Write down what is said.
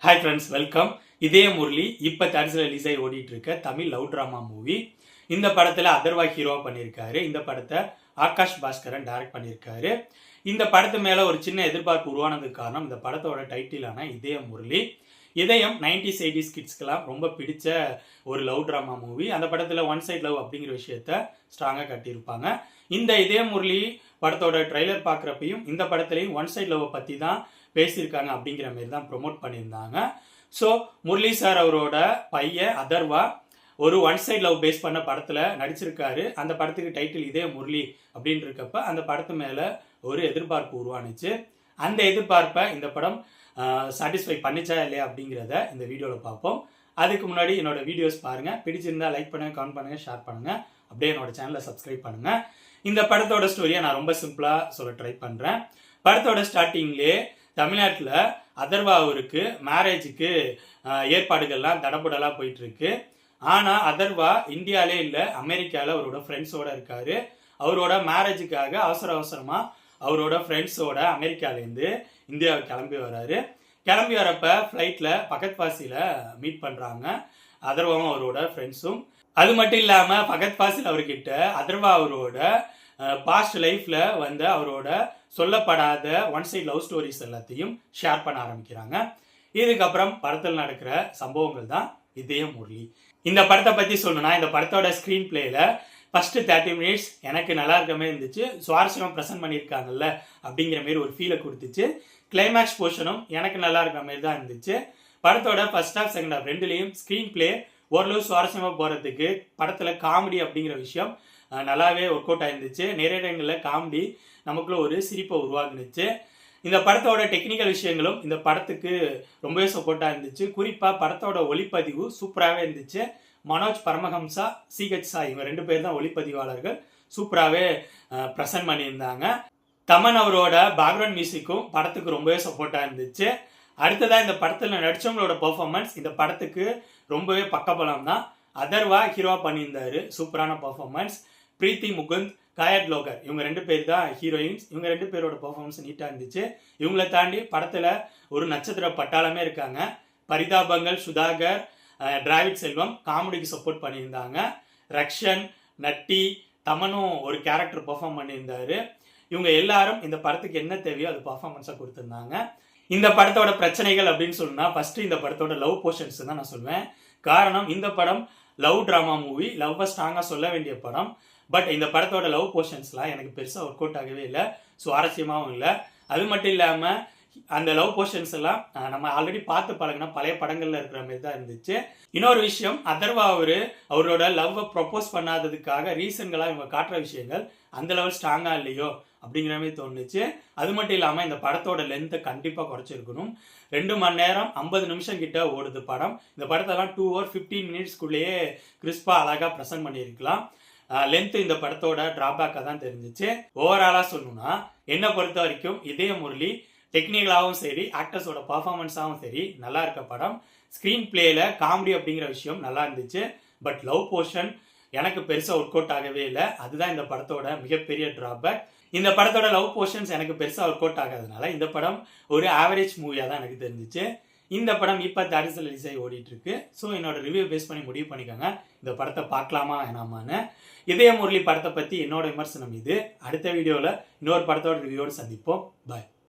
Hi friends, welcome. இதே முரளி இப்போ தேட்டர்ஸில் release ஆகி ஓடிட்டு இருக்க தமிழ் லவ் ட்ராமா மூவி. இந்த படத்தில் அதர்வா ஹீரோவா பண்ணியிருக்காரு. இந்த படத்தை ஆகாஷ் பாஸ்கரன் டைரக்ட் பண்ணியிருக்காரு. இந்த படத்து மேலே ஒரு சின்ன எதிர்பார்ப்பு உருவானதுக்கு காரணம் இந்த படத்தோட டைட்டிலான இதய முரளி. இதயம் 90s 80s கிட்ஸ்க்கெல்லாம் ரொம்ப பிடிச்ச ஒரு லவ் ட்ராமா மூவி. அந்த படத்தில் ஒன் சைட் லவ் அப்படிங்கிற விஷயத்த ஸ்ட்ராங்காக கட்டியிருப்பாங்க. இந்த இதய முரளி படத்தோட ட்ரெய்லர் பார்க்குறப்பையும் இந்த படத்துலையும் ஒன் சைட் லவ்வை பற்றி தான் பேசியிருக்காங்க அப்படிங்கிற மாதிரி தான் ப்ரொமோட் பண்ணியிருந்தாங்க. ஸோ முரளி சார் அவரோட பையன் அதர்வா ஒரு ஒன் சைட் லவ் பேஸ் பண்ண படத்தில் நடிச்சிருக்காரு. அந்த படத்துக்கு டைட்டில் இதே முரளி அப்படின்னு இருக்கப்ப அந்த படத்து மேலே ஒரு எதிர்பார்ப்பு உருவானுச்சு. அந்த எதிர்பார்ப்பை இந்த படம் சாட்டிஸ்ஃபை பண்ணிச்சா இல்லையா அப்படிங்கிறத இந்த வீடியோவில் பார்ப்போம். அதுக்கு முன்னாடி என்னோட வீடியோஸ் பாருங்கள். பிடிச்சிருந்தா லைக் பண்ணுங்கள், கமெண்ட் பண்ணுங்கள், ஷேர் பண்ணுங்கள். அப்படியே என்னோட சேனலை சப்ஸ்கிரைப் பண்ணுங்கள். இந்த படத்தோட ஸ்டோரியை நான் ரொம்ப சிம்பிளாக சொல்ல ட்ரை பண்ணுறேன். படத்தோட ஸ்டார்டிங்லேயே தமிழ்நாட்டில் அதர்வா அவருக்கு மேரேஜுக்கு ஏற்பாடுகள்லாம் தடபுடலாக போயிட்டுருக்கு. ஆனால் அதர்வா இந்தியாவிலே இல்லை, அமெரிக்காவில் அவரோட ஃப்ரெண்ட்ஸோடு இருக்கார். அவரோட மேரேஜுக்காக அவசரமாக அவரோட ஃப்ரெண்ட்ஸோட அமெரிக்காவிலேருந்து இந்தியாவுக்கு கிளம்பி வர்றாரு. கிளம்பி வரப்ப ஃப்ளைட்டில் பகத் ஃபாசில மீட் பண்ணுறாங்க அதர்வாவும் அவரோட ஃப்ரெண்ட்ஸும். அது மட்டும் இல்லாமல் பகத் ஃபாசில் அவர்கிட்ட அதர்வா அவரோட பாஸ்ட் லைஃப்பில் வந்து அவரோட சொல்லப்படாத ஒன் சைட் லவ் ஸ்டோரிஸ் எல்லாத்தையும் ஷேர் பண்ண ஆரம்பிக்கிறாங்க. இதுக்கப்புறம் படத்தில் நடக்கிற சம்பவங்கள் தான் இதய முரளி. இந்த படத்தை பற்றி சொல்லணும்னா, இந்த படத்தோட ஸ்க்ரீன் பிளேயில் ஃபஸ்ட்டு 30 மினிட்ஸ் எனக்கு நல்லா இருக்க மாதிரி இருந்துச்சு. சுவாரஸ்யமாக ப்ரெசென்ட் பண்ணியிருக்காங்கல்ல அப்படிங்கிற மாரி ஒரு ஃபீலை கொடுத்துச்சு. கிளைமேக்ஸ் போர்ஷனும் எனக்கு நல்லா இருக்க மாதிரி தான் இருந்துச்சு. படத்தோட ஃபர்ஸ்ட் ஹாஃப் செகண்ட் ஹாஃப் ரெண்டுலேயும் ஸ்க்ரீன் பிளே ஓரளவு சுவாரஸ்யமாக போகிறதுக்கு படத்தில் காமெடி அப்படிங்கிற விஷயம் நல்லாவே ஒர்க் அவுட் ஆயிருந்துச்சு. நிறைய இடங்களில் காமெடி நமக்குள்ள ஒரு சிரிப்பை உருவாக்குனுச்சு. இந்த படத்தோட டெக்னிக்கல் விஷயங்களும் இந்த படத்துக்கு ரொம்பவே சப்போர்ட்டாக இருந்துச்சு. குறிப்பாக படத்தோட ஒளிப்பதிவு சூப்பராகவே இருந்துச்சு. மனோஜ் பரமஹம்சா, சிஹெச் சாய் இவங்க 2 பேர் தான் ஒளிப்பதிவாளர்கள். சூப்பராகவே ப்ரெசென்ட் பண்ணியிருந்தாங்க. தமன் அவரோட பேக்ரவுண்ட் மியூசிக்கும் படத்துக்கு ரொம்பவே சப்போர்ட்டாக இருந்துச்சு. அடுத்ததாக இந்த படத்தில் நடித்தவங்களோட பெர்ஃபார்மன்ஸ் இந்த படத்துக்கு ரொம்பவே பக்கபலம் தான். அதர்வா ஹீரோவா பண்ணியிருந்தாரு, சூப்பரான பெர்ஃபார்மன்ஸ். பிரீத்தி முகுந்த், காயட் லோகர் இவங்க 2 பேர் தான் ஹீரோயின்ஸ். இவங்க 2 பேரோட பெர்ஃபார்மன்ஸ் நீட்டாக இருந்துச்சு. இவங்களை தாண்டி படத்தில் ஒரு நட்சத்திர பட்டாளமே இருக்காங்க. பரிதாபங்கள், சுதாகர், டிராவிட் செல்வம் காமெடிக்கு சப்போர்ட் பண்ணியிருந்தாங்க. ரக்ஷன், நட்டி, தமனும் ஒரு கேரக்டர் பெர்ஃபார்ம் பண்ணியிருந்தாரு. இவங்க எல்லாரும் இந்த படத்துக்கு என்ன தேவையோ அது பர்ஃபார்மன்ஸாக கொடுத்துருந்தாங்க. இந்த படத்தோட பிரச்சனைகள் அப்படின்னு சொன்னா, ஃபர்ஸ்ட் இந்த படத்தோட லவ் போர்ஷன்ஸ் தான் நான் சொல்வேன். காரணம், இந்த படம் லவ் ட்ராமா மூவி, லவ்வை ஸ்ட்ராங்காக சொல்ல வேண்டிய படம். பட் இந்த படத்தோட லவ் போர்ஷன்ஸ்லாம் எனக்கு பெருசாக ஒர்க் அவுட் ஆகவே இல்லை, சுவாரஸ்யமாகவும் இல்லை. அது மட்டும் இல்லாமல் அந்த லவ் போர்ஷன்ஸ் எல்லாம் நம்ம ஆல்ரெடி பார்த்து பழகினா பழைய படங்கள்ல இருக்கிற மாதிரி தான் இருந்துச்சு. இன்னொரு விஷயம், அதர்வா அவரோட லவ்வை ப்ரொப்போஸ் பண்ணாததுக்காக ரீசன்களாக இவங்க காட்டுற விஷயங்கள் அந்த லெவல் ஸ்ட்ராங்காக இல்லையோ அப்படிங்கிற மாதிரி தோணுச்சு. அது மட்டும் இல்லாமல் இந்த படத்தோட லென்த்தை கண்டிப்பாக குறைச்சிருக்கணும். 2 மணி நேரம் 50 நிமிஷம் கிட்ட ஓடுது படம். இந்த படத்தெல்லாம் 2 hours 15 minutesக்குள்ளேயே கிறிஸ்பாக அழகாக ப்ரெசென்ட் பண்ணியிருக்கலாம். லென்த் இந்த படத்தோட டிராபேக்காக தான் தெரிஞ்சிச்சு. ஓவராலாக சொல்லணும்னா, என்னை பொறுத்த வரைக்கும் இதய முரளி டெக்னிக்கலாகவும் சரி, ஆக்டர்ஸோட பர்ஃபார்மன்ஸாகவும் சரி நல்லா இருக்க படம். ஸ்க்ரீன் பிளேல காமெடி அப்படிங்கிற விஷயம் நல்லா இருந்துச்சு. பட் லவ் போர்ஷன் எனக்கு பெருசாக ஒர்க் அவுட் ஆகவே இல்லை. அதுதான் இந்த படத்தோட மிகப்பெரிய டிராபேக். இந்த படத்தோட லவ் போர்ஷன்ஸ் எனக்கு பெருசாக ஒர்க் அவுட் ஆகாதனால இந்த படம் ஒரு ஆவரேஜ் மூவியாக தான் எனக்கு தெரிஞ்சிச்சு. இந்த படம் இப்போ தேட்டர்ஸில் ரிலீஸ் ஆகி ஓடிட்டு இருக்கு. ஸோ என்னோட ரிவ்யூ பேஸ் பண்ணி முடிவு பண்ணிக்கோங்க, இந்த படத்தை பார்க்கலாமா வேணாமான்னு. இதய முரளி படத்தை பற்றி என்னோட விமர்சனம் இது. அடுத்த வீடியோவில் இன்னொரு படத்தோட ரிவ்யூவோடு சந்திப்போம். பாய்.